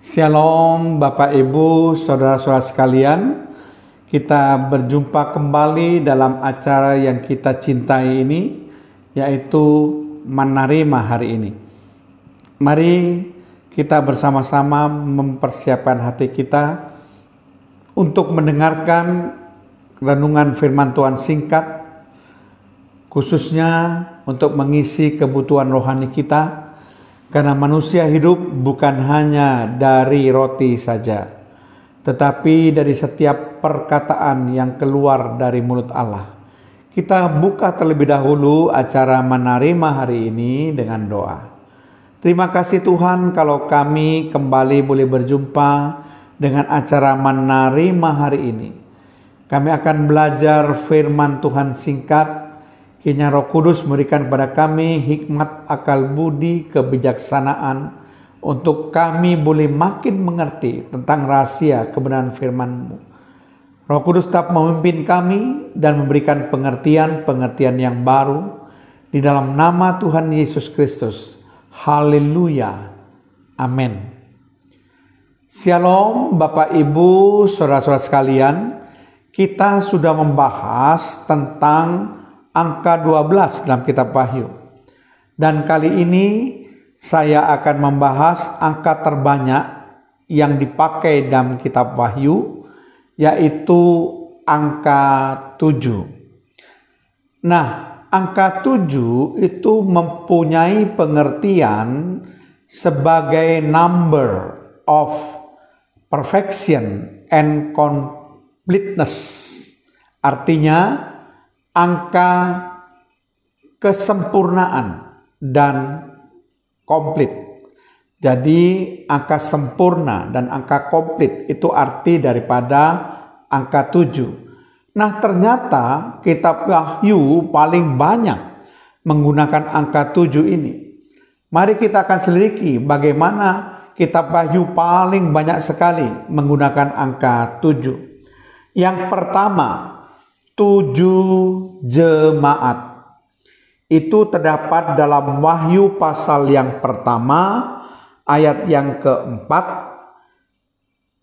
Shalom Bapak Ibu, Saudara-saudara sekalian. Kita berjumpa kembali dalam acara yang kita cintai ini, yaitu Menerima Hari Ini. Mari kita bersama-sama mempersiapkan hati kita untuk mendengarkan renungan firman Tuhan singkat, khususnya untuk mengisi kebutuhan rohani kita. Karena manusia hidup bukan hanya dari roti saja, tetapi dari setiap perkataan yang keluar dari mulut Allah. Kita buka terlebih dahulu acara Menerima Hari Ini dengan doa. Terima kasih Tuhan kalau kami kembali boleh berjumpa dengan acara Menerima Hari Ini. Kami akan belajar firman Tuhan singkat. Kiranya Roh Kudus memberikan kepada kami hikmat, akal budi, kebijaksanaan untuk kami boleh makin mengerti tentang rahasia kebenaran firman-Mu. Roh Kudus tetap memimpin kami dan memberikan pengertian yang baru di dalam nama Tuhan Yesus Kristus. Haleluya. Amin. Shalom Bapak Ibu, Saudara-saudara sekalian. Kita sudah membahas tentang angka 12 dalam kitab Wahyu. Dan kali ini saya akan membahas angka terbanyak yang dipakai dalam kitab Wahyu, yaitu angka 7. Nah, angka 7 itu mempunyai pengertian sebagai number of perfection and completeness. Artinya angka kesempurnaan dan komplit. Jadi angka sempurna dan angka komplit itu arti daripada angka 7. Nah, ternyata kitab Wahyu paling banyak menggunakan angka 7 ini. Mari kita akan selidiki bagaimana kitab Wahyu paling banyak sekali menggunakan angka 7. Yang pertama, 7 jemaat. Itu terdapat dalam Wahyu pasal yang pertama, ayat yang keempat.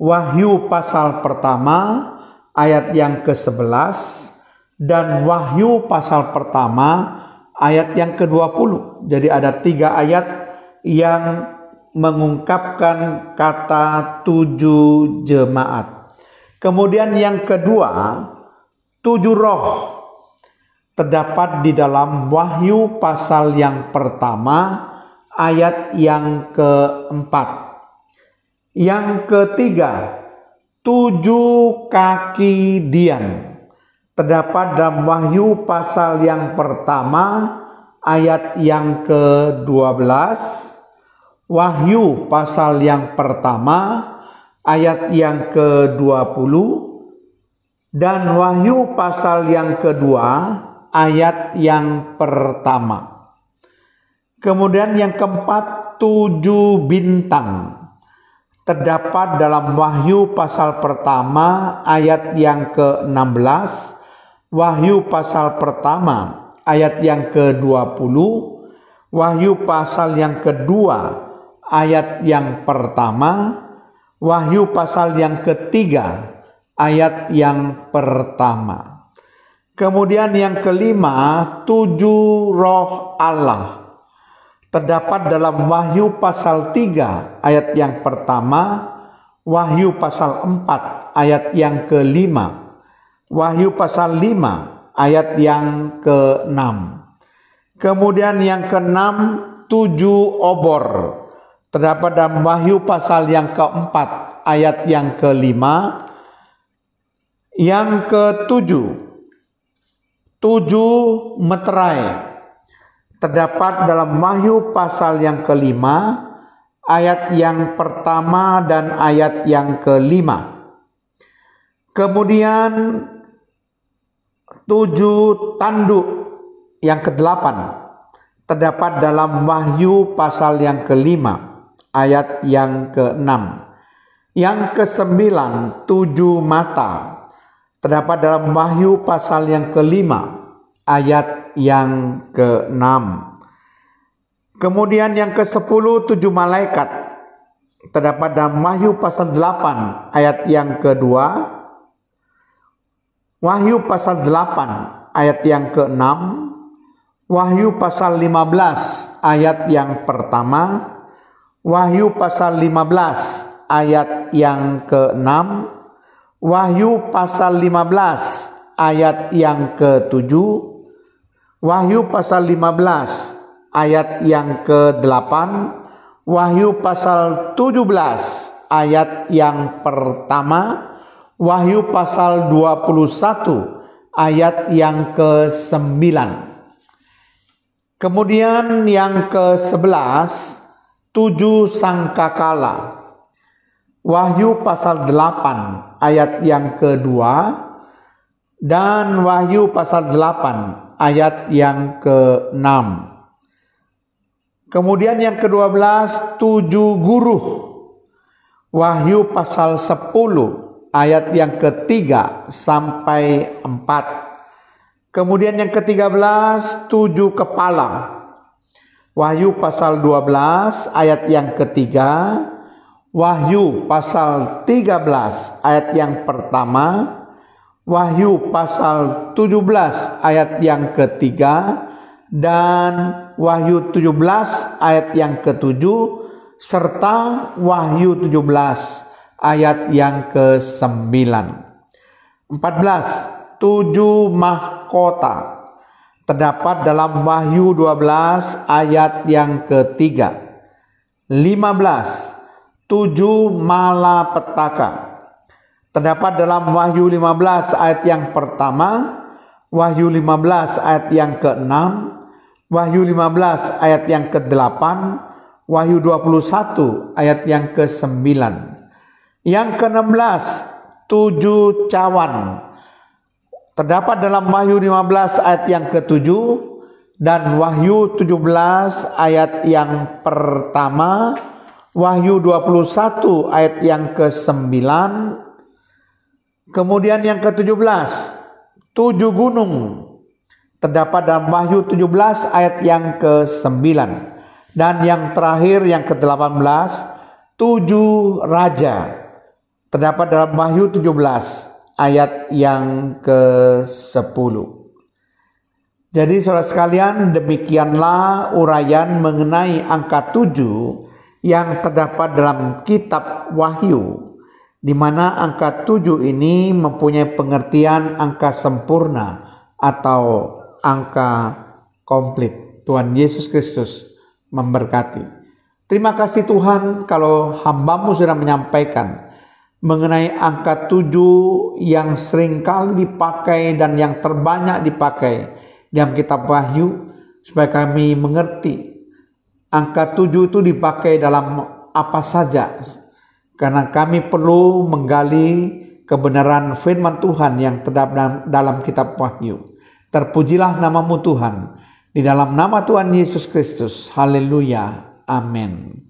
Wahyu pasal pertama, ayat yang ke-11. Dan Wahyu pasal pertama, ayat yang ke-20. Jadi ada 3 ayat yang mengungkapkan kata 7 jemaat. Kemudian yang kedua, 7 roh terdapat di dalam Wahyu pasal yang pertama ayat yang keempat. Yang ketiga, 7 kaki Dian terdapat dalam Wahyu pasal yang pertama ayat yang ke-12. Wahyu pasal yang pertama ayat yang ke-20. Dan Wahyu pasal yang kedua ayat yang pertama. Kemudian yang keempat, 7 bintang terdapat dalam Wahyu pasal pertama ayat yang ke-16. Wahyu pasal pertama ayat yang ke-20. Wahyu pasal yang kedua ayat yang pertama. Wahyu pasal yang ketiga ayat yang pertama. Kemudian yang kelima, 7 roh Allah terdapat dalam Wahyu pasal 3 ayat yang pertama, Wahyu pasal 4 ayat yang kelima, Wahyu pasal 5 ayat yang ke-6. Kemudian yang ke-6, 7 obor terdapat dalam Wahyu pasal yang ke-4 ayat yang kelima. Yang ke-7, 7 meterai terdapat dalam Wahyu pasal yang kelima, ayat yang pertama dan ayat yang kelima. Kemudian 7 tanduk yang ke-8 terdapat dalam Wahyu pasal yang kelima, ayat yang ke-6. Yang ke-9, 7 mata terdapat dalam Wahyu pasal yang kelima, ayat yang ke-6. Kemudian yang ke-10, 7 malaikat terdapat dalam Wahyu pasal 8 ayat yang kedua, Wahyu pasal 8 ayat yang ke-6, Wahyu pasal 15 ayat yang pertama, Wahyu pasal 15 ayat yang ke-6, Wahyu pasal 15 ayat yang ke-7, Wahyu pasal 15 ayat yang ke-8, Wahyu pasal 17 ayat yang pertama, Wahyu pasal 21 ayat yang ke-9. Kemudian yang ke-11, 7 sangkakala. Wahyu pasal 8 ayat yang kedua dan Wahyu pasal 8 ayat yang ke-6. Kemudian yang ke-12, 7 guru. Wahyu pasal 10 ayat yang ketiga sampai 4. Kemudian yang ke-13, 7 kepala. Wahyu pasal 12 ayat yang ketiga, Wahyu pasal 13 ayat yang pertama, Wahyu pasal 17 ayat yang ketiga, dan Wahyu 17 ayat yang ketujuh, serta Wahyu 17 ayat yang ke-9. 14. 7 mahkota terdapat dalam Wahyu 12 ayat yang ketiga. 15. 7 malapetaka terdapat dalam Wahyu 15 ayat yang pertama, Wahyu 15 ayat yang ke-6, Wahyu 15 ayat yang ke-8, Wahyu 21 ayat yang ke-9. Yang ke-16, 7 cawan terdapat dalam Wahyu 15 ayat yang ke-7 dan Wahyu 17 ayat yang pertama, Wahyu 21 ayat yang ke-9. Kemudian yang ke-17, 7 gunung terdapat dalam Wahyu 17 ayat yang ke-9. Dan yang terakhir yang ke-18, 7 raja terdapat dalam Wahyu 17 ayat yang ke-10. Jadi saudara sekalian, demikianlah uraian mengenai angka 7 yang terdapat dalam kitab Wahyu, di mana angka 7 ini mempunyai pengertian angka sempurna atau angka komplit. Tuhan Yesus Kristus memberkati. Terima kasih Tuhan kalau hamba-Mu sudah menyampaikan mengenai angka 7 yang seringkali dipakai dan yang terbanyak dipakai dalam kitab Wahyu, supaya kami mengerti angka 7 itu dipakai dalam apa saja, karena kami perlu menggali kebenaran firman Tuhan yang terdapat dalam kitab Wahyu. Terpujilah nama-Mu Tuhan, di dalam nama Tuhan Yesus Kristus. Haleluya. Amin.